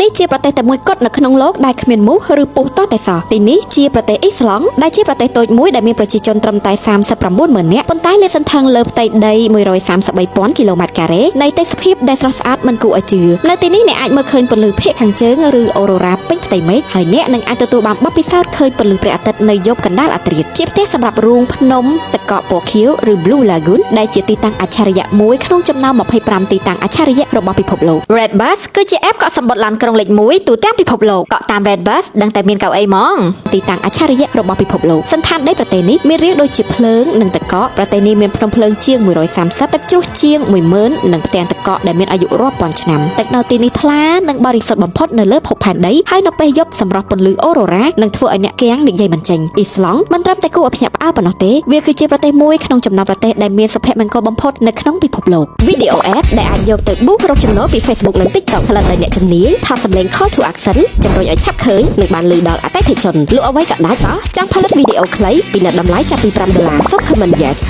នេះជាប្រទេសតែមួយគត់នៅក្នុងโลกដែលគ្មានមូសឬពស់តតែសោះទីនេះជាប្រទេសអ៊ីស្លង់ដែលជាប្រទេសតូចមួយដែលមានប្រជាជនត្រឹមតែ39,000នាក់ប៉ុន្តែលាតសន្ធឹងលើផ្ទៃដី133,000គីឡូម៉ែត្រការ៉េនៃទេសភាពដែលស្រស់ស្អាតមិនគួរឲ្យជឿនៅទីនេះអ្នកអាចមើលឃើញពន្លឺភាគខាងជើងឬអូរ៉ូរ៉ាពេញផ្ទៃមេឃហើយអ្នកនឹងអាចទទួលបានបទពិសោធន៍ឃើញពន្លឺព្រះអាទិត្យនៅយប់កណ្ដាលអាធ្រាត្រជាផ្ទះសម្រាប់រូងភ្នំទឹកកកពណ៌ខៀវឬ Blue Lagoon ដែលជាទីតាំងអច្ឆរិយៈមួយក្នុងចំណោម25ទីតាំងអច្ឆរិយៈរបស់ពិភពលោក Redbus គឺជា app កក់សំបុត្រឡានក្រុងលេខ1ទូទាំងពិភពលោកកក់តាម Redbus ដឹងតែមានកៅអីហ្មងទីតាំងអច្ឆរិយៈរបស់ពិភពលោកសន្តានដីប្រទេសនេះមានរាងដូចជាភ្លើងនិងទឹកកកប្រទេសនេះមានភ្នំភ្លើងជាង130ទឹកជ្រោះជាង10000និងផ្ទាំងទឹកកកដែលមានអាយុរាប់ពាន់ឆ្នាំទឹកនៅទីនេះថ្លានិងបរិសុទ្ធបំផុតនៅលើភពផែនដីហើយនៅពេលយប់សម្រស់ពន្លឺអូរ៉ូរ៉ានឹងធ្វើឲ្យអ្នកគាំងនិយាយមិនចេញអ៊ីស្លង់មិនត្រឹមតែគួរឲ្យភ្ញាក់ផ្អើលប៉ុណ្ណោះទេវាគឺជាប្រទេសមួយក្នុងចំណោមប្រទេសដែលមានសុភមង្គលបំផុតនៅក្នុងពិភពលោកវីដេអូ ad ដែលអាចយកទៅប៊ូសរកចំណូលពី Facebook និង TikTok ផលិតដោយអ្នកជំនាញថតសម្លេង Call to Action ជំរុញឲ្យឆាប់ឃើញនិងបានលឺដល់អតិថិជនលក់អ្វីក៏ដាច់ចង់ផលិតវីដេអូខ្លីពីអ្នកតម្លៃចាប់ពី$5 សូម comment yes